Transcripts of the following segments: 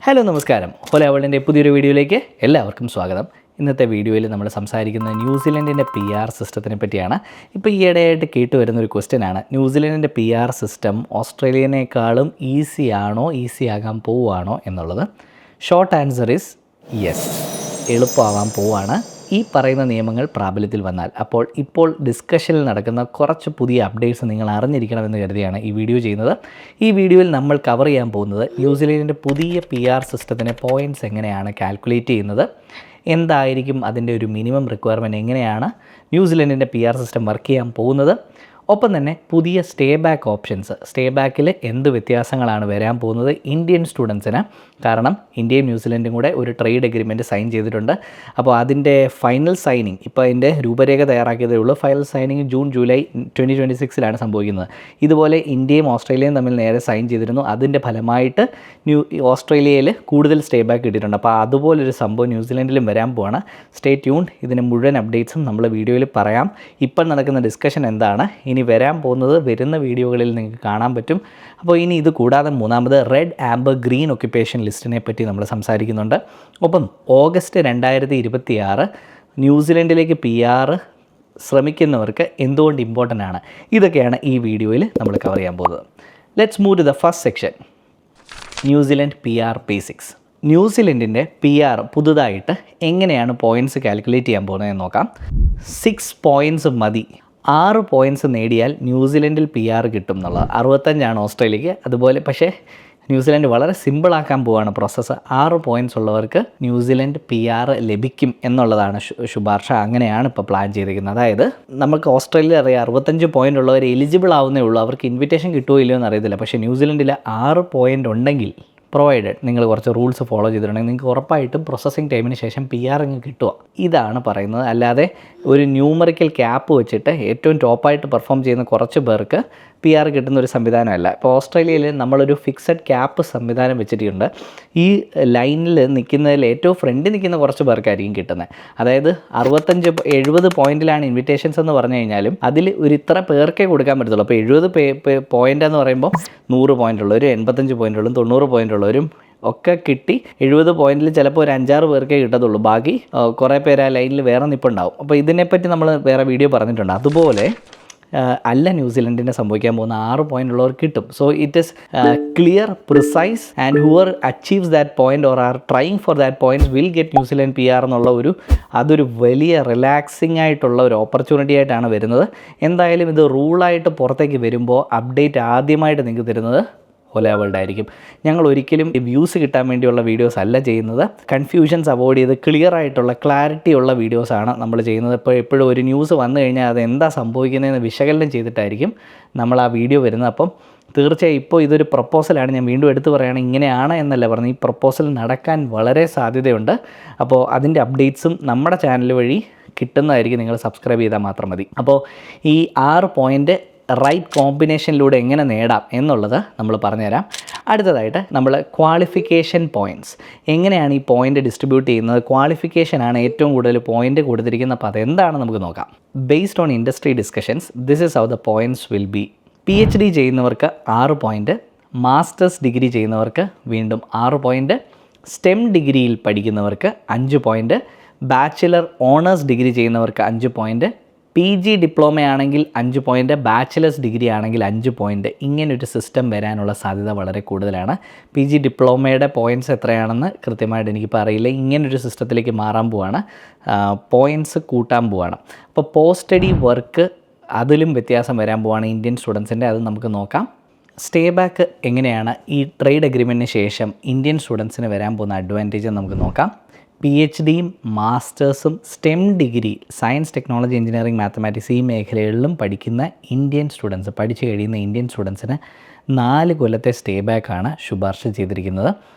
Hello നമസ്കാരം. ഹോല വേൾഡിൻ്റെ പുതിയൊരു വീഡിയോയിലേക്ക് എല്ലാവർക്കും സ്വാഗതം. ഇന്നത്തെ വീഡിയോയിൽ നമ്മൾ സംസാരിക്കുന്നത് ന്യൂസിലൻഡിൻ്റെ PR സിസ്റ്റത്തിനെ പറ്റിയാണ്. ഇപ്പോൾ ഈയിടെയായിട്ട് കേട്ട് വരുന്നൊരു ക്വസ്റ്റ്യനാണ്, ന്യൂസിലൻഡിൻ്റെ PR സിസ്റ്റം ഓസ്ട്രേലിയനേക്കാളും ഈസി ആകാൻ പോവുകയാണോ എന്നുള്ളത്. ഷോർട്ട് ആൻസർ ഈസ് യെസ്, എളുപ്പമാകാൻ പോവുകയാണ് ഈ പറയുന്ന നിയമങ്ങൾ പ്രാബല്യത്തിൽ വന്നാൽ. ഇപ്പോൾ ഡിസ്കഷനിൽ നടക്കുന്ന കുറച്ച് പുതിയ അപ്ഡേറ്റ്സ് നിങ്ങൾ അറിഞ്ഞിരിക്കണമെന്ന് കരുതിയാണ് ഈ വീഡിയോ ചെയ്യുന്നത്. ഈ വീഡിയോയിൽ നമ്മൾ കവർ ചെയ്യാൻ പോകുന്നത് ന്യൂസിലൻഡിൻ്റെ പുതിയ PR സിസ്റ്റത്തിൻ്റെ പോയിൻറ്റ്സ് എങ്ങനെയാണ് കാൽക്കുലേറ്റ് ചെയ്യുന്നത്, എന്തായിരിക്കും അതിൻ്റെ ഒരു മിനിമം റിക്വയർമെൻറ്റ്, എങ്ങനെയാണ് ന്യൂസിലൻഡിൻ്റെ PR സിസ്റ്റം വർക്ക് ചെയ്യാൻ പോകുന്നത്, ഒപ്പം തന്നെ പുതിയ സ്റ്റേ ബാക്ക് ഓപ്ഷൻസ്, സ്റ്റേ ബാക്കിൽ എന്ത് വ്യത്യാസങ്ങളാണ് വരാൻ പോകുന്നത് ഇന്ത്യൻ സ്റ്റുഡൻസിന്. കാരണം ഇന്ത്യയും ന്യൂസിലൻഡും കൂടെ ഒരു ട്രേഡ് എഗ്രിമെൻറ്റ് സൈൻ ചെയ്തിട്ടുണ്ട്. അപ്പോൾ അതിൻ്റെ ഫൈനൽ സൈനിങ് ഇപ്പോൾ അതിൻ്റെ രൂപരേഖ തയ്യാറാക്കിയതേ ഉള്ളൂ. ഫൈനൽ സൈനിങ് ജൂലൈ 2026 സംഭവിക്കുന്നത്. ഇതുപോലെ ഇന്ത്യയും ഓസ്ട്രേലിയയും തമ്മിൽ നേരെ സൈൻ ചെയ്തിരുന്നു. അതിൻ്റെ ഫലമായിട്ട് ഓസ്ട്രേലിയയിൽ കൂടുതൽ സ്റ്റേ ബാക്ക് കിട്ടിയിട്ടുണ്ട്. അപ്പോൾ അതുപോലൊരു സംഭവം ന്യൂസിലൻഡിലും വരാൻ പോവാണ്. Stay tuned. ഇതിൻ്റെ മുഴുവൻ അപ്ഡേറ്റ്സും നമ്മൾ വീഡിയോയിൽ പറയാം. ഇപ്പോൾ നടക്കുന്ന ഡിസ്കഷൻ എന്താണ്, ഇനി വരാൻ പോകുന്നത് വരുന്ന വീഡിയോകളിൽ നിങ്ങൾക്ക് കാണാൻ പറ്റും. അപ്പോൾ ഇനി ഇത് കൂടാതെ മൂന്നാമത് റെഡ് ആംബർ ഗ്രീൻ ഒക്യുപ്പേഷൻ ലിസ്റ്റിനെ പറ്റി നമ്മൾ സംസാരിക്കുന്നുണ്ട്. ഒപ്പം ഓഗസ്റ്റ് 2026 ന്യൂസിലൻഡിലേക്ക് PR ശ്രമിക്കുന്നവർക്ക് എന്തുകൊണ്ട് ഇമ്പോർട്ടൻ്റ് ആണ്, ഇതൊക്കെയാണ് ഈ വീഡിയോയിൽ നമ്മൾ കവർ ചെയ്യാൻ പോകുന്നത്. Let's move to the first section, New Zealand PR basics. ന്യൂസിലൻഡിൻ്റെ PR പുതുതായിട്ട് എങ്ങനെയാണ് പോയിൻറ്റ്സ് കാൽക്കുലേറ്റ് ചെയ്യാൻ പോകുന്നതെന്ന് നോക്കാം. 6 പോയിൻറ്റ്സ് മതി. 6 പോയിൻറ്റ്സ് നേടിയാൽ ന്യൂസിലൻഡിൽ PR കിട്ടും എന്നുള്ളത്. 65 ഓസ്ട്രേലിയക്ക്. അതുപോലെ പക്ഷേ ന്യൂസിലൻഡ് വളരെ സിമ്പിളാക്കാൻ പോവുകയാണ് പ്രോസസ്സ്. 6 പോയിൻറ്റ്സ് ഉള്ളവർക്ക് ന്യൂസിലൻഡ് PR ലഭിക്കും എന്നുള്ളതാണ് ശുപാർശ. അങ്ങനെയാണ് ഇപ്പോൾ പ്ലാൻ ചെയ്തിരിക്കുന്നത്. അതായത് നമുക്ക് ഓസ്ട്രേലിയ അറിയാം 65 പോയിൻ്റ് ഉള്ളവർ എലിജിബിൾ ആവുന്നേ ഉള്ളൂ. അവർക്ക് ഇൻവിറ്റേഷൻ കിട്ടുമോ ഇല്ലയോ എന്ന് അറിയത്തില്ല. പക്ഷേ ന്യൂസിലൻഡിൽ 6 പോയിൻ്റ് ഉണ്ടെങ്കിൽ, പ്രൊവൈഡഡ് നിങ്ങൾ കുറച്ച് റൂൾസ് ഫോളോ ചെയ്തിട്ടുണ്ടെങ്കിൽ, നിങ്ങൾക്ക് ഉറപ്പായിട്ടും പ്രോസസ്സിങ് ടൈമിന് ശേഷം PR കിട്ടുക. ഇതാണ് പറയുന്നത്. അല്ലാതെ ഒരു ന്യൂമറിക്കൽ ക്യാപ്പ് വെച്ചിട്ട് ഏറ്റവും ടോപ്പായിട്ട് പെർഫോം ചെയ്യുന്ന കുറച്ച് പേർക്ക് PR കിട്ടുന്ന ഒരു സംവിധാനമല്ല. ഇപ്പോൾ ഓസ്ട്രേലിയയിൽ നമ്മളൊരു ഫിക്സഡ് ക്യാപ്പ് സംവിധാനം വെച്ചിട്ടുണ്ട്. ഈ ലൈനിൽ നിൽക്കുന്നതിൽ ഏറ്റവും ഫ്രണ്ടിൽ നിൽക്കുന്ന കുറച്ച് പേർക്കായിരിക്കും കിട്ടുന്നത്. അതായത് 65-70 പോയിൻറ്റിലാണ് ഇൻവിറ്റേഷൻസ് എന്ന് പറഞ്ഞു കഴിഞ്ഞാലും അതിൽ ഒരു ഇത്ര പേർക്കേ കൊടുക്കാൻ പറ്റത്തുള്ളൂ. അപ്പോൾ 70 പോയിൻ്റ് എന്ന് പറയുമ്പോൾ 100 പോയിൻ്റ് ഉള്ളവരും 85 പോയിൻ്റ് ഉള്ളവരും 90 പോയിൻ്റ് ഉള്ളവരും ഒക്കെ കിട്ടി. 70 പോയിൻറ്റിൽ ചിലപ്പോൾ ഒരു 5-6 പേർക്കേ കിട്ടത്തുള്ളൂ. ബാക്കി കുറേ പേര് ആ ലൈനിൽ വേറെ നിൽപ്പുണ്ടാവും. അപ്പോൾ ഇതിനെപ്പറ്റി നമ്മൾ വേറെ വീഡിയോ പറഞ്ഞിട്ടുണ്ട്. അതുപോലെ അല്ല ന്യൂസിലൻഡിനെ സംഭവിക്കാൻ പോകുന്ന 6 പോയിൻ്റ് ഉള്ളവർ കിട്ടും. So it is clear, precise and whoever achieves that point or are trying for that points will get New Zealand PR എന്നുള്ള അതൊരു വലിയ റിലാക്സിങ് ആയിട്ടുള്ള ഒരു ഓപ്പർച്യൂണിറ്റി ആയിട്ടാണ് വരുന്നത്. എന്തായാലും ഇത് റൂളായിട്ട് പുറത്തേക്ക് വരുമ്പോൾ അപ്ഡേറ്റ് ആദ്യമായിട്ട് നിങ്ങൾക്ക് തരുന്നത് ഹോല വേൾഡ് ആയിരിക്കും. ഞങ്ങൾ ഒരിക്കലും വ്യൂസ് കിട്ടാൻ വേണ്ടിയുള്ള വീഡിയോസ് അല്ല ചെയ്യുന്നത്. കൺഫ്യൂഷൻസ് അവോയ്ഡ് ചെയ്ത് ക്ലിയർ ആയിട്ടുള്ള ക്ലാരിറ്റി ഉള്ള വീഡിയോസാണ് നമ്മൾ ചെയ്യുന്നത്. ഇപ്പോൾ എപ്പോഴും ഒരു ന്യൂസ് വന്നു കഴിഞ്ഞാൽ അത് എന്താ സംഭവിക്കുന്നതെന്ന് വിശകലനം ചെയ്തിട്ടായിരിക്കും നമ്മൾ ആ വീഡിയോ വരുന്നത്. അപ്പം തീർച്ചയായും ഇപ്പോൾ ഇതൊരു പ്രപ്പോസലാണ്. ഞാൻ വീണ്ടും എടുത്തു പറയുകയാണ്, ഇങ്ങനെയാണ് എന്നല്ല പറഞ്ഞത്. ഈ പ്രപ്പോസൽ നടക്കാൻ വളരെ സാധ്യതയുണ്ട്. അപ്പോൾ അതിൻ്റെ അപ്ഡേറ്റ്സും നമ്മുടെ ചാനൽ വഴി കിട്ടുന്നതായിരിക്കും. നിങ്ങൾ സബ്സ്ക്രൈബ് ചെയ്താൽ മാത്രം മതി. അപ്പോൾ ഈ 6 പോയിൻ്റ് റൈറ്റ് കോമ്പിനേഷനിലൂടെ എങ്ങനെ നേടാം എന്നുള്ളത് നമ്മൾ പറഞ്ഞുതരാം. അടുത്തതായിട്ട് നമ്മൾ ക്വാളിഫിക്കേഷൻ പോയിൻറ്റ്സ്, എങ്ങനെയാണ് ഈ പോയിൻ്റ് ഡിസ്ട്രിബ്യൂട്ട് ചെയ്യുന്നത്. ക്വാളിഫിക്കേഷനാണ് ഏറ്റവും കൂടുതൽ പോയിൻ്റ് കൊടുത്തിരിക്കുന്നത്. അപ്പോൾ അതെന്താണ് നമുക്ക് നോക്കാം. Based on industry discussions this is how the points will be. PhD ചെയ്യുന്നവർക്ക് 6 പോയിൻ്റ്, മാസ്റ്റേഴ്സ് ഡിഗ്രി ചെയ്യുന്നവർക്ക് വീണ്ടും 6 പോയിൻ്റ്, STEM ഡിഗ്രിയിൽ പഠിക്കുന്നവർക്ക് 5 പോയിൻ്റ്, ബാച്ചിലർ ഓണേഴ്സ് ഡിഗ്രി ചെയ്യുന്നവർക്ക് 5 പോയിൻ്റ്, PG ഡിപ്ലോമയാണെങ്കിൽ 5 പോയിൻ്റ്, ബാച്ചിലേഴ്സ് ഡിഗ്രി ആണെങ്കിൽ 5 പോയിൻ്റ്. ഇങ്ങനൊരു സിസ്റ്റം വരാനുള്ള സാധ്യത വളരെ കൂടുതലാണ്. PG ഡിപ്ലോമയുടെ പോയിൻറ്റ്സ് എത്രയാണെന്ന് കൃത്യമായിട്ട് എനിക്കിപ്പോൾ അറിയില്ല. ഇങ്ങനൊരു സിസ്റ്റത്തിലേക്ക് മാറാൻ പോവാണ്, പോയിൻറ്റ്സ് കൂട്ടാൻ പോവാണ്. അപ്പോൾ പോസ്റ്റ് സ്റ്റഡി വർക്ക് അതിലും വ്യത്യാസം വരാൻ പോവാണ് ഇന്ത്യൻ സ്റ്റുഡൻസിൻ്റെ. അത് നമുക്ക് നോക്കാം. സ്റ്റേ ബാക്ക് എങ്ങനെയാണ് ഈ ട്രേഡ് എഗ്രിമെൻറ്റിന് ശേഷം ഇന്ത്യൻ സ്റ്റുഡൻസിന് വരാൻ പോകുന്ന അഡ്വാൻറ്റേജ് നമുക്ക് നോക്കാം. PhDയും മാസ്റ്റേഴ്സും STEM degree, science, technology, engineering, mathematics ഈ മേഖലകളിലും പഠിക്കുന്ന ഇന്ത്യൻ സ്റ്റുഡൻസ്, പഠിച്ചു കഴിയുന്ന ഇന്ത്യൻ സ്റ്റുഡൻസിന് 4 കൊല്ലത്തെ സ്റ്റേ ബാക്കാണ് ശുപാർശ ചെയ്തിരിക്കുന്നത്.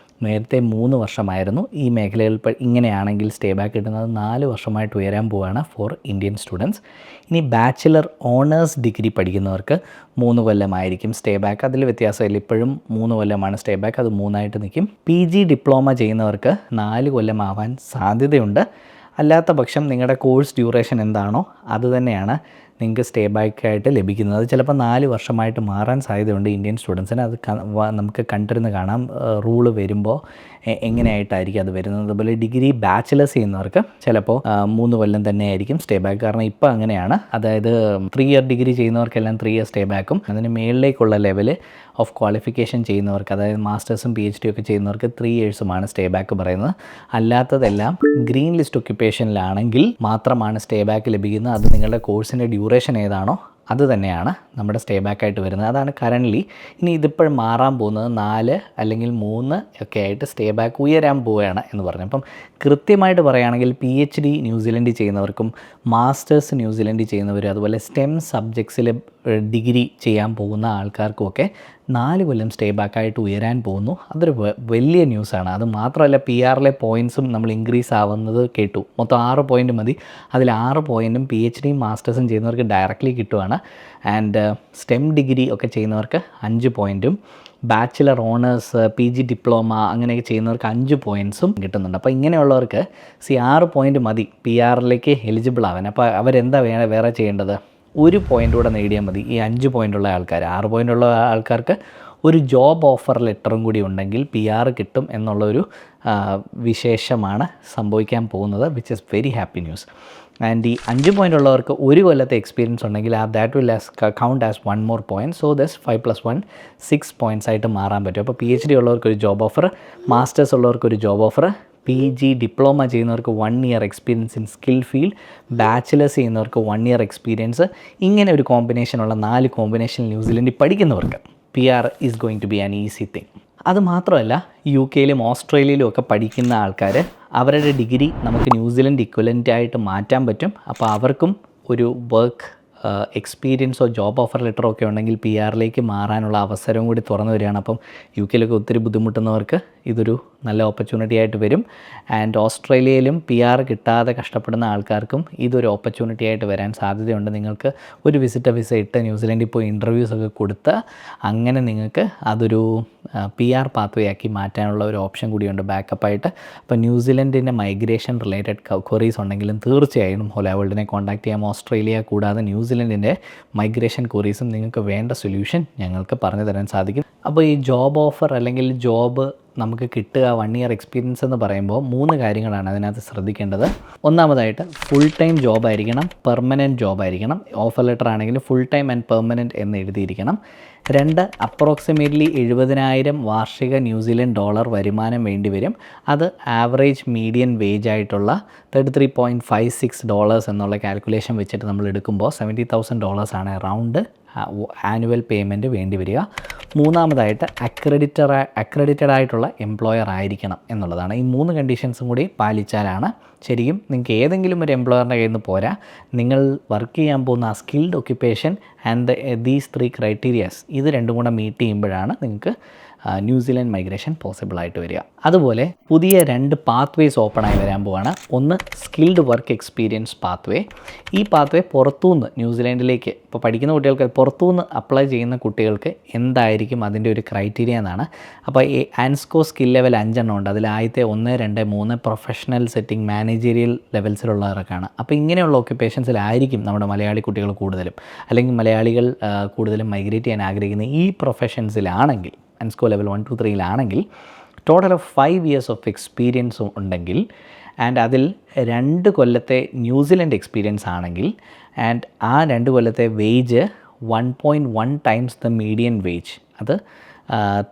നേരത്തെ 3 വർഷമായിരുന്നു. ഈ മേഖലയിൽ ഇങ്ങനെയാണെങ്കിൽ സ്റ്റേ ബാക്ക് കിട്ടുന്നത് 4 വർഷമായിട്ട് ഉയരാൻ പോവുകയാണ് ഫോർ ഇന്ത്യൻ സ്റ്റുഡൻസ്. ഇനി ബാച്ചിലർ ഓണേഴ്സ് ഡിഗ്രി പഠിക്കുന്നവർക്ക് 3 കൊല്ലമായിരിക്കും സ്റ്റേ ബാക്ക്. അതിൽ വ്യത്യാസമില്ല, ഇപ്പോഴും 3 കൊല്ലമാണ് സ്റ്റേ ബാക്ക്, അത് 3 നിൽക്കും. PG ഡിപ്ലോമ ചെയ്യുന്നവർക്ക് 4 കൊല്ലമാവാൻ സാധ്യതയുണ്ട്. അല്ലാത്ത പക്ഷം നിങ്ങളുടെ കോഴ്സ് ഡ്യൂറേഷൻ എന്താണോ അത് തന്നെയാണ് നിങ്ങൾക്ക് സ്റ്റേ ബാക്കായിട്ട് ലഭിക്കുന്നത്. അത് ചിലപ്പോൾ 4 വർഷമായിട്ട് മാറാൻ സാധ്യതയുണ്ട് ഇന്ത്യൻ സ്റ്റുഡൻസിന്. അത് നമുക്ക് കണ്ടിരുന്ന് കാണാം റൂള് വരുമ്പോൾ എങ്ങനെയായിട്ടായിരിക്കും അത് വരുന്നത്. അതുപോലെ ഡിഗ്രി ബാച്ചിലേഴ്സ് ചെയ്യുന്നവർക്ക് ചിലപ്പോൾ 3 കൊല്ലം തന്നെ ആയിരിക്കും സ്റ്റേ ബാക്ക്. കാരണം ഇപ്പോൾ അങ്ങനെയാണ്. അതായത് 3 ഇയർ ഡിഗ്രി ചെയ്യുന്നവർക്കെല്ലാം 3 ഇയർ സ്റ്റേ ബാക്കും അതിന് മേളിലേക്കുള്ള ലെവല് ഓഫ് ക്വാളിഫിക്കേഷൻ ചെയ്യുന്നവർക്ക്, അതായത് മാസ്റ്റേഴ്സും PhD ഒക്കെ ചെയ്യുന്നവർക്ക് 3 ഇയേഴ്സുമാണ് സ്റ്റേ ബാക്ക് പറയുന്നത്. അല്ലാത്തതെല്ലാം ഗ്രീൻ ലിസ്റ്റ് ഒക്യുപ്പേഷനിലാണെങ്കിൽ മാത്രമാണ് സ്റ്റേ ബാക്ക് ലഭിക്കുന്നത്. അത് നിങ്ങളുടെ കോഴ്സിൻ്റെ ഡ്യൂറേഷൻ ഏതാണോ അത് തന്നെയാണ് നമ്മുടെ സ്റ്റേ ബാക്കായിട്ട് വരുന്നത്. അതാണ് കറൻ്റ്ലി. ഇനി ഇതിപ്പോഴും മാറാൻ പോകുന്നത് 4 അല്ലെങ്കിൽ 3 ഒക്കെ ആയിട്ട് സ്റ്റേ ബാക്ക് ഉയരാൻ പോവുകയാണ് എന്ന് പറഞ്ഞു. അപ്പം കൃത്യമായിട്ട് പറയുകയാണെങ്കിൽ PhD ന്യൂസിലൻഡിൽ ചെയ്യുന്നവർക്കും മാസ്റ്റേഴ്സ് ന്യൂസിലൻഡിൽ ചെയ്യുന്നവരും അതുപോലെ സ്റ്റെം സബ്ജക്ട്സിൽ ഡിഗ്രി ചെയ്യാൻ പോകുന്ന ആൾക്കാർക്കുമൊക്കെ 4 കൊല്ലം സ്റ്റേ ബാക്കായിട്ട് ഉയരാൻ പോകുന്നു. അതൊരു വലിയ ന്യൂസാണ്. അത് മാത്രമല്ല PR പോയിൻറ്റ്സും നമ്മൾ ഇൻക്രീസ് ആവുന്നത് കേട്ടു. മൊത്തം 6 പോയിൻറ്റ് മതി. അതിൽ 6 പോയിൻറ്റും PhD മാസ്റ്റേഴ്സും ചെയ്യുന്നവർക്ക് ഡയറക്റ്റ്ലി കിട്ടുവാണ്. ആൻഡ് സ്റ്റെം ഡിഗ്രി ഒക്കെ ചെയ്യുന്നവർക്ക് 5 പോയിൻറ്റും ബാച്ചിലർ ഓണേഴ്സ് PG ഡിപ്ലോമ അങ്ങനെയൊക്കെ ചെയ്യുന്നവർക്ക് 5 പോയിൻറ്റ്സും കിട്ടുന്നുണ്ട്. അപ്പോൾ ഇങ്ങനെയുള്ളവർക്ക് 6 പോയിൻറ്റ് മതി PR എലിജിബിൾ ആവാൻ. അപ്പോൾ അവരെന്താ വേറെ ചെയ്യേണ്ടത്? 1 പോയിൻ്റ് കൂടെ നേടിയാൽ മതി. ഈ 5 പോയിൻ്റുള്ള ആൾക്കാർ, 6 പോയിൻ്റുള്ള ആൾക്കാർക്ക് ഒരു ജോബ് ഓഫർ ലെറ്ററും കൂടി ഉണ്ടെങ്കിൽ PR കിട്ടും എന്നുള്ളൊരു വിശേഷമാണ് സംഭവിക്കാൻ പോകുന്നത്, which is very happy news. And ഈ 5 പോയിൻ്റ് ഉള്ളവർക്ക് 1 കൊല്ലത്തെ എക്സ്പീരിയൻസ് ഉണ്ടെങ്കിൽ that will count as 1 more point. So thus 5 + 1 6 points ആയിട്ട് മാറാൻ പറ്റും. അപ്പോൾ PhD ഉള്ളവർക്കൊരു ജോബ് ഓഫർ, മാസ്റ്റേഴ്സ് ഉള്ളവർക്കൊരു ജോബ് ഓഫർ, PG ഡിപ്ലോമ ചെയ്യുന്നവർക്ക് 1 year experience in skill field, bachelors ചെയ്യുന്നവർക്ക് 1 ഇയർ എക്സ്പീരിയൻസ്. ഇങ്ങനെ ഒരു കോമ്പിനേഷനുള്ള 4 കോമ്പിനേഷൻ ന്യൂസിലൻഡിൽ പഠിക്കുന്നവർക്ക് PR is going to be an easy thing. അതുമാത്രമല്ല UK-ലും ഓസ്ട്രേലിയയിലും ഒക്കെ പഠിക്കുന്ന ആൾക്കാർ അവരുടെ ഡിഗ്രി നമുക്ക് ന്യൂസിലൻഡ് ഇക്വലൻ്റായിട്ട് മാറ്റാൻ പറ്റും. അപ്പോൾ അവർക്കും ഒരു വർക്ക് എക്സ്പീരിയൻസോ ജോബ് ഓഫർ ലെറ്ററോ ഒക്കെ ഉണ്ടെങ്കിൽ PR മാറാനുള്ള അവസരവും കൂടി തുറന്നു വരികയാണ്. അപ്പം UK-ലൊക്കെ ഒത്തിരി ബുദ്ധിമുട്ടുന്നവർക്ക് ഇതൊരു നല്ല ഓപ്പർച്യൂണിറ്റി ആയിട്ട് വരും. ആൻഡ് ഓസ്ട്രേലിയയിലും PR കിട്ടാതെ കഷ്ടപ്പെടുന്ന ആൾക്കാർക്കും ഇതൊരു ഓപ്പർച്യൂണിറ്റി ആയിട്ട് വരാൻ സാധ്യതയുണ്ട്. നിങ്ങൾക്ക് ഒരു വിസിറ്റർ വിസ ഇട്ട് ന്യൂസിലൻഡിൽ പോയി ഇൻ്റർവ്യൂസൊക്കെ കൊടുത്ത് അങ്ങനെ നിങ്ങൾക്ക് അതൊരു PR പാത്വേ ആക്കി മാറ്റാനുള്ള ഒരു ഓപ്ഷൻ കൂടിയുണ്ട് ബാക്കപ്പായിട്ട്. അപ്പോൾ ന്യൂസിലൻഡിൻ്റെ മൈഗ്രേഷൻ റിലേറ്റഡ് ക്വറീസ് ഉണ്ടെങ്കിലും തീർച്ചയായും ഹോല വേൾഡിനെ കോൺടാക്ട് ചെയ്യാം. ഓസ്ട്രേലിയ കൂടാതെ ന്യൂസിലൻഡിൻ്റെ മൈഗ്രേഷൻ ക്വറീസും നിങ്ങൾക്ക് വേണ്ട സൊല്യൂഷൻ ഞങ്ങൾക്ക് പറഞ്ഞു തരാൻ സാധിക്കും. അപ്പോൾ ഈ ജോബ് ഓഫർ അല്ലെങ്കിൽ ജോബ് നമുക്ക് കിട്ടുക 1 ഇയർ എക്സ്പീരിയൻസ് എന്ന് പറയുമ്പോൾ 3 കാര്യങ്ങളാണ് അതിനകത്ത് ശ്രദ്ധിക്കേണ്ടത്. ഒന്നാമതായിട്ട് ഫുൾ ടൈം ജോബ് ആയിരിക്കണം, പെർമനൻറ്റ് ജോബ് ആയിരിക്കണം. ഓഫർ ലെറ്റർ ആണെങ്കിൽ ഫുൾ ടൈം ആൻഡ് പെർമനൻറ്റ് എന്ന് എഴുതിയിരിക്കണം. 2, അപ്രോക്സിമേറ്റ്ലി 70,000 വാർഷിക ന്യൂസിലൻഡ് ഡോളർ വരുമാനം വേണ്ടി വരും. അത് ആവറേജ് മീഡിയൻ വേജ് ആയിട്ടുള്ള $33.56 എന്നുള്ള കാൽക്കുലേഷൻ വെച്ചിട്ട് നമ്മൾ എടുക്കുമ്പോൾ $70,000 ആണ് അറൗണ്ട് ആനുവൽ പേയ്മെൻറ്റ് വേണ്ടി വരിക. മൂന്നാമതായിട്ട് അക്രഡിറ്റഡ് ആയിട്ടുള്ള എംപ്ലോയർ ആയിരിക്കണം എന്നുള്ളതാണ്. ഈ 3 കണ്ടീഷൻസും കൂടി പാലിച്ചാലാണ് ശരിക്കും നിങ്ങൾക്ക് ഏതെങ്കിലും ഒരു എംപ്ലോയറിൻ്റെ കയ്യിൽ നിന്ന് പോരാ, നിങ്ങൾ വർക്ക് ചെയ്യാൻ പോകുന്ന ആ skilled occupation and these 3 criterias ഇത് രണ്ടും കൂടെ മീറ്റ് ചെയ്യുമ്പോഴാണ് നിങ്ങൾക്ക് ന്യൂസിലൻഡ് മൈഗ്രേഷൻ പോസിബിളായിട്ട് വരിക. അതുപോലെ പുതിയ 2 പാത്വേസ് ഓപ്പണായി വരാൻ പോവാണ്. ഒന്ന് സ്കിൽഡ് വർക്ക് എക്സ്പീരിയൻസ് പാത്വേ. ഈ പാത്വേ പുറത്തുനിന്ന് ന്യൂസിലൻഡിലേക്ക് ഇപ്പോൾ പഠിക്കുന്ന കുട്ടികൾക്ക്, പുറത്തുനിന്ന് അപ്ലൈ ചെയ്യുന്ന കുട്ടികൾക്ക് എന്തായിരിക്കും അതിൻ്റെ ഒരു ക്രൈറ്റീരിയ എന്നാണ്. അപ്പോൾ ഈ ആൻസ്കോ സ്കിൽ ലെവൽ 5 ഉണ്ട്. അതിൽ ആദ്യത്തെ 1, 2, 3 പ്രൊഫഷണൽ സെറ്റിംഗ് മാനേജീരിയൽ ലെവൽസിലുള്ളവർക്കാണ്. അപ്പോൾ ഇങ്ങനെയുള്ള ഓക്യുപ്പേഷൻസിലായിരിക്കും നമ്മുടെ മലയാളി കുട്ടികൾ കൂടുതലും, അല്ലെങ്കിൽ മലയാളികൾ കൂടുതലും മൈഗ്രേറ്റ് ചെയ്യാൻ ആഗ്രഹിക്കുന്ന ഈ പ്രൊഫഷൻസിലാണെങ്കിൽ, ANZSCO level 1, 2, 3 total of 5 years of എക്സ്പീരിയൻസും ഉണ്ടെങ്കിൽ, ആൻഡ് അതിൽ 2 കൊല്ലത്തെ ന്യൂസിലൻഡ് എക്സ്പീരിയൻസ് ആണെങ്കിൽ, ആൻഡ് ആ 2 കൊല്ലത്തെ wage 1.1 times the median wage, അത്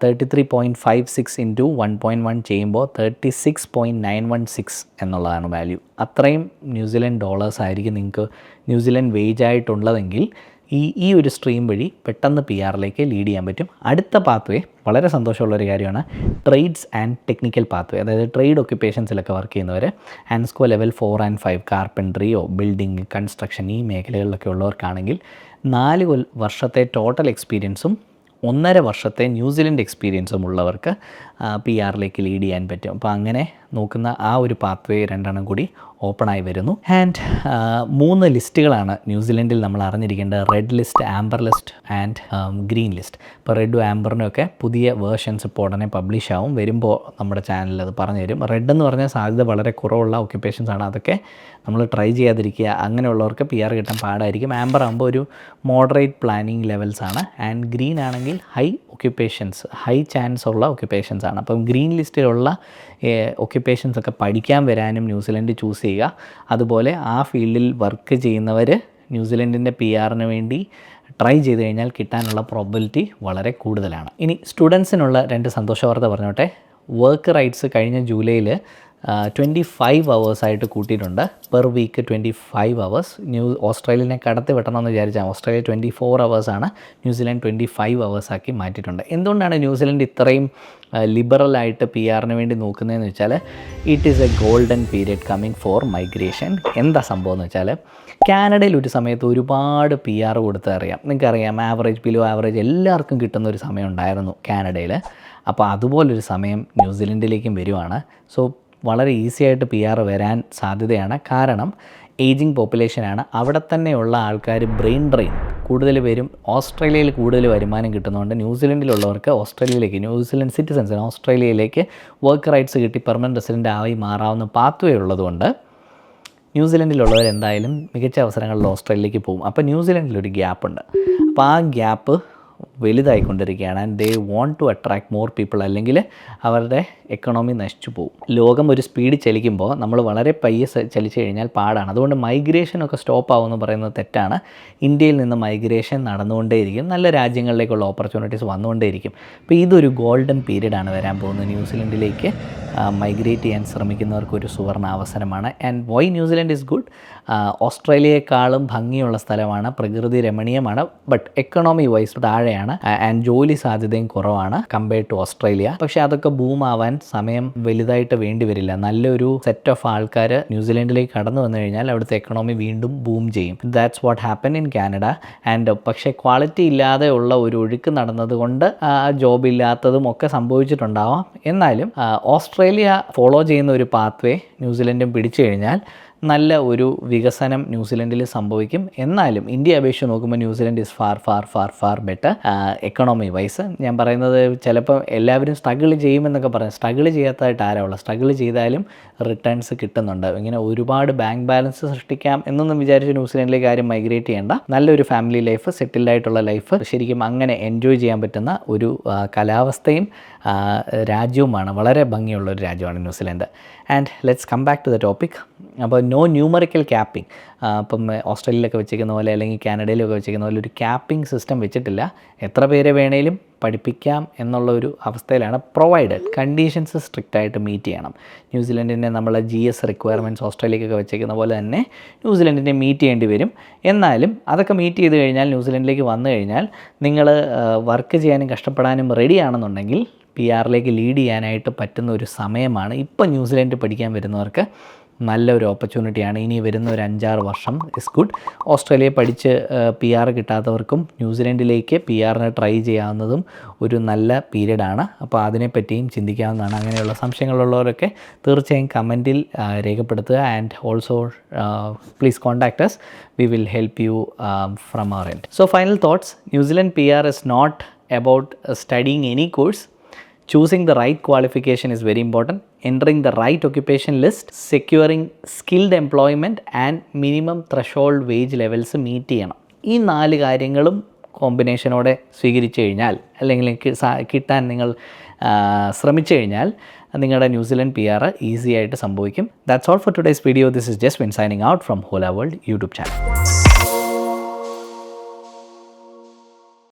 33.56 ഇൻറ്റു 1.1 ചെയ്യുമ്പോൾ 36.916 എന്നുള്ളതാണ് വാല്യൂ. അത്രയും ന്യൂസിലൻഡ് ഡോളേഴ്സ് ആയിരിക്കും നിങ്ങൾക്ക് ന്യൂസിലൻഡ് വേജ് ആയിട്ടുള്ളതെങ്കിൽ ഈ ഒരു സ്ട്രീം വഴി പെട്ടെന്ന് PR ലീഡ് ചെയ്യാൻ പറ്റും. അടുത്ത പാത്വേ വളരെ സന്തോഷമുള്ളൊരു കാര്യമാണ്, ട്രേഡ്സ് ആൻഡ് ടെക്നിക്കൽ പാത്വേ. അതായത് ട്രേഡ് ഒക്യുപ്പേഷൻസിലൊക്കെ വർക്ക് ചെയ്യുന്നവർ, ആൻസ്കോ ലെവൽ 4 and 5 കാർപ്പൻട്രിയോ ബിൽഡിംഗ് കൺസ്ട്രക്ഷൻ ഈ മേഖലകളിലൊക്കെ ഉള്ളവർക്കാണെങ്കിൽ 4 വർഷത്തെ ടോട്ടൽ എക്സ്പീരിയൻസും 1.5 വർഷത്തെ ന്യൂസിലൻഡ് എക്സ്പീരിയൻസും ഉള്ളവർക്ക് PR-ലേക്ക് ലീഡ് ചെയ്യാൻ പറ്റും. അപ്പോൾ അങ്ങനെ നോക്കുന്ന ആ ഒരു പാത്വേ രണ്ടെണ്ണം കൂടി ഓപ്പണായി വരുന്നു. ആൻഡ് 3 ലിസ്റ്റുകളാണ് ന്യൂസിലൻഡിൽ നമ്മൾ അറിഞ്ഞിരിക്കേണ്ടത്: red list, amber list and green list. ഇപ്പോൾ റെഡും ആംബറിനും ഒക്കെ പുതിയ വേർഷൻസ് ഇപ്പോൾ ഉടനെ പബ്ലിഷ് ആവും. വരുമ്പോൾ നമ്മുടെ ചാനലിൽ അത് പറഞ്ഞു തരും. റെഡ് എന്ന് പറഞ്ഞാൽ സാധ്യത വളരെ കുറവുള്ള ഒക്യുപ്പേഷൻസ് ആണ്. അതൊക്കെ നമ്മൾ ട്രൈ ചെയ്യാതിരിക്കുക. അങ്ങനെയുള്ളവർക്ക് PR കിട്ടാൻ പാടായിരിക്കും. ആംബർ ആകുമ്പോൾ ഒരു മോഡറേറ്റ് പ്ലാനിങ് ലെവൽസ് ആണ്. ആൻഡ് ഗ്രീൻ ആണെങ്കിൽ ഹൈ ഒക്യുപ്പേഷൻസ്, ഹൈ ചാൻസ് ഉള്ള ഒക്യുപ്പേഷൻസ് ആണ്. അപ്പം ഗ്രീൻ ലിസ്റ്റിലുള്ള ഒക്യുപ്പേഷൻസ് ഒക്കെ പഠിക്കാൻ വരാനും ന്യൂസിലൻഡ് ചൂസ് ചെയ്യുക. അതുപോലെ ആ ഫീൽഡിൽ വർക്ക് ചെയ്യുന്നവർ ന്യൂസിലൻഡിൻ്റെ PR-ന് വേണ്ടി ട്രൈ ചെയ്ത് കഴിഞ്ഞാൽ കിട്ടാനുള്ള പ്രോബബിലിറ്റി വളരെ കൂടുതലാണ്. ഇനി സ്റ്റുഡൻസിനുള്ള 2 സന്തോഷ വാർത്ത പറഞ്ഞോട്ടെ. വർക്ക് റൈറ്റ്സ് കഴിഞ്ഞ ജൂലൈയിൽ 25 hours കൂട്ടിയിട്ടുണ്ട്. Per week 25 hours. ഓസ്ട്രേലിയനെ കടത്തി വെട്ടണമെന്ന് വിചാരിച്ചാൽ ഓസ്ട്രേലിയ 24 hours ആണ്, ന്യൂസിലൻഡ് 25 hours ആക്കി മാറ്റിയിട്ടുണ്ട്. എന്തുകൊണ്ടാണ് ന്യൂസിലൻഡ് ഇത്രയും ലിബറലായിട്ട് PR-ന് വേണ്ടി നോക്കുന്നതെന്ന് വെച്ചാൽ it is A golden period coming for migration. എന്താ സംഭവം എന്ന് വെച്ചാൽ കാനഡയിൽ ഒരു സമയത്ത് ഒരുപാട് PR കൊടുത്തറിയാം. നിങ്ങൾക്കറിയാം, ആവറേജ് ബിലോ ആവറേജ് എല്ലാവർക്കും കിട്ടുന്ന ഒരു സമയം ഉണ്ടായിരുന്നു കാനഡയിൽ. അപ്പോൾ അതുപോലൊരു സമയം ന്യൂസിലൻഡിലേക്കും വരുവാണ്. സോ വളരെ ഈസി ആയിട്ട് PR വരാൻ സാധ്യതയാണ്. കാരണം ഏജിങ് പോപ്പുലേഷനാണ്. അവിടെ തന്നെയുള്ള ആൾക്കാർ ബ്രെയിൻ ഡ്രെയിൻ കൂടുതൽ പേരും ഓസ്ട്രേലിയയിൽ കൂടുതൽ വരുമാനം കിട്ടുന്നതുകൊണ്ട് ന്യൂസിലൻഡിലുള്ളവർക്ക് ഓസ്ട്രേലിയയിലേക്ക്, ന്യൂസിലൻഡ് സിറ്റിസൺസിന് ഓസ്ട്രേലിയയിലേക്ക് വർക്ക് റൈറ്റ്സ് കിട്ടി പെർമനൻറ്റ് റെസിഡൻ്റ് ആയി മാറാവുന്ന പാത്വേ ഉള്ളതുകൊണ്ട് ന്യൂസിലൻഡിലുള്ളവർ എന്തായാലും മികച്ച അവസരങ്ങളിൽ ഓസ്ട്രേലിയയിലേക്ക് പോകും. അപ്പോൾ ന്യൂസിലൻഡിലൊരു ഗ്യാപ്പുണ്ട്. അപ്പോൾ ആ ഗ്യാപ്പ് വലുതായിക്കൊണ്ടിരിക്കുകയാണ്. And they want to attract more people. അല്ലെങ്കിൽ അവരുടെ എക്കണോമി നശിച്ചു പോകും. ലോകം ഒരു സ്പീഡ് ചലിക്കുമ്പോൾ നമ്മൾ വളരെ പയ്യെ ചലിച്ചു കഴിഞ്ഞാൽ പാടാണ്. അതുകൊണ്ട് മൈഗ്രേഷനൊക്കെ സ്റ്റോപ്പ് ആവുമെന്ന് പറയുന്നത് തെറ്റാണ്. ഇന്ത്യയിൽ നിന്ന് മൈഗ്രേഷൻ നടന്നുകൊണ്ടേയിരിക്കും. നല്ല രാജ്യങ്ങളിലേക്കുള്ള ഓപ്പർച്യൂണിറ്റീസ് വന്നുകൊണ്ടേയിരിക്കും. അപ്പോൾ ഇതൊരു ഗോൾഡൻ പീരീഡാണ് വരാൻ പോകുന്നത്. ന്യൂസിലൻഡിലേക്ക് മൈഗ്രേറ്റ് ചെയ്യാൻ ശ്രമിക്കുന്നവർക്കൊരു സുവർണ അവസരമാണ്. And why New Zealand is good? ഓസ്ട്രേലിയയെക്കാളും ഭംഗിയുള്ള സ്ഥലമാണ്, പ്രകൃതി രമണീയമാണ്, ബട്ട് എക്കണോമി വൈസ് താഴെയാണ്. ആൻഡ് ജോലി സാധ്യതയും കുറവാണ് കമ്പയർഡ് ടു ഓസ്ട്രേലിയ. പക്ഷേ അതൊക്കെ ബൂം ആവാൻ സമയം വലുതായിട്ട് വേണ്ടി വരില്ല. നല്ലൊരു സെറ്റ് ഓഫ് ആൾക്കാർ ന്യൂസിലൻഡിലേക്ക് കടന്നു വന്നു കഴിഞ്ഞാൽ അവിടുത്തെ എക്കണോമി വീണ്ടും ബൂം ചെയ്യും. That's what happen in Canada. And പക്ഷേ ക്വാളിറ്റി ഇല്ലാതെ ഉള്ള ഒരു ഒഴുക്ക് നടന്നതുകൊണ്ട് ജോബ് ഇല്ലാത്തതും ഒക്കെ സംഭവിച്ചിട്ടുണ്ടാവാം. എന്നാലും ഓസ്ട്രേലിയ ഫോളോ ചെയ്യുന്ന ഒരു പാത്വേ ന്യൂസിലൻഡും പിടിച്ചു കഴിഞ്ഞാൽ നല്ല ഒരു വികസനം ന്യൂസിലൻഡിൽ സംഭവിക്കും. എന്നാലും ഇന്ത്യ അപേക്ഷിച്ച് നോക്കുമ്പോൾ New Zealand is far far far far better economy wise. ഞാൻ പറയുന്നത് ചിലപ്പോൾ എല്ലാവരും സ്ട്രഗിൾ ചെയ്യുമെന്നൊക്കെ പറഞ്ഞു. സ്ട്രഗിൾ ചെയ്യാത്തതായിട്ട് ആരാവുള്ള? സ്ട്രഗിൾ ചെയ്താലും റിട്ടേൺസ് കിട്ടുന്നുണ്ട്. ഇങ്ങനെ ഒരുപാട് ബാങ്ക് ബാലൻസ് സൃഷ്ടിക്കാം എന്നൊന്നും വിചാരിച്ച് ന്യൂസിലൻഡിലേക്ക് ആരും മൈഗ്രേറ്റ് ചെയ്യേണ്ട. നല്ലൊരു ഫാമിലി ലൈഫ്, സെറ്റിൽഡ് ആയിട്ടുള്ള ലൈഫ് ശരിക്കും അങ്ങനെ എൻജോയ് ചെയ്യാൻ പറ്റുന്ന ഒരു കാലാവസ്ഥയും രാജ്യവുമാണ്. വളരെ ഭംഗിയുള്ള ഒരു രാജ്യമാണ് New Zealand. And let's come back to the topic. അപ്പോൾ നോ ന്യൂമറിക്കൽ ക്യാപ്പിംഗ്. ഇപ്പം ഓസ്ട്രേലിയയിലൊക്കെ വെച്ചിരിക്കുന്ന പോലെ അല്ലെങ്കിൽ കാനഡയിലൊക്കെ വെച്ചിരിക്കുന്ന പോലെ ഒരു ക്യാപ്പിംഗ് സിസ്റ്റം വെച്ചിട്ടില്ല. എത്ര പേരെ വേണേലും പഠിപ്പിക്കാം എന്നുള്ള ഒരു അവസ്ഥയിലാണ്. പ്രൊവൈഡഡ് കണ്ടീഷൻസ് സ്ട്രിക്റ്റ് ആയിട്ട് മീറ്റ് ചെയ്യണം. ന്യൂസിലൻഡിൻ്റെ നമ്മളെ GS റിക്വയർമെൻറ്റ്സ് ഓസ്ട്രേലിയക്കൊക്കെ വെച്ചിരിക്കുന്ന പോലെ തന്നെ ന്യൂസിലൻഡിനെ മീറ്റ് ചെയ്യേണ്ടി വരും. എന്നാലും അതൊക്കെ മീറ്റ് ചെയ്ത് കഴിഞ്ഞാൽ ന്യൂസിലൻഡിലേക്ക് വന്നു കഴിഞ്ഞാൽ നിങ്ങൾ വർക്ക് ചെയ്യാനും കഷ്ടപ്പെടാനും റെഡിയാണെന്നുണ്ടെങ്കിൽ PR-ലേക്ക് ലീഡ് ചെയ്യാനായിട്ട് പറ്റുന്ന ഒരു സമയമാണ്. ഇപ്പോൾ ന്യൂസിലൻഡ് പഠിക്കാൻ വരുന്നവർക്ക് നല്ലൊരു ഓപ്പർച്യൂണിറ്റിയാണ്. ഇനി വരുന്ന ഒരു 5-6 വർഷം ഇസ് ഗുഡ്. ഓസ്ട്രേലിയ പഠിച്ച് PR കിട്ടാത്തവർക്കും ന്യൂസിലൻഡിലേക്ക് PR-ന് ട്രൈ ചെയ്യാവുന്നതും ഒരു നല്ല പീരീഡാണ്. അപ്പോൾ അതിനെപ്പറ്റിയും ചിന്തിക്കാവുന്നതാണ്. അങ്ങനെയുള്ള സംശയങ്ങളുള്ളവരൊക്കെ തീർച്ചയായും കമൻറ്റിൽ രേഖപ്പെടുത്തുക. And also please contact us. We will help you from our end. So final thoughts. New Zealand PR is not about studying any course. Choosing the right qualification is very important. Entering the right occupation list, securing skilled employment and minimum threshold wage levels meet ചെയ്യണം. ഈ 4 കാര്യങ്ങളും കോമ്പിനേഷനോടെ സ്വീകരിച്ചു കഴിഞ്ഞാൽ അല്ലെങ്കിൽ കിട്ടാൻ നിങ്ങൾ ശ്രമിച്ചു കഴിഞ്ഞാൽ നിങ്ങളുടെ ന്യൂസിലൻഡ് PR ഈസി ആയിട്ട് സംഭവിക്കും. That's all for today's video. This is Jaswin signing out from Hola World YouTube channel.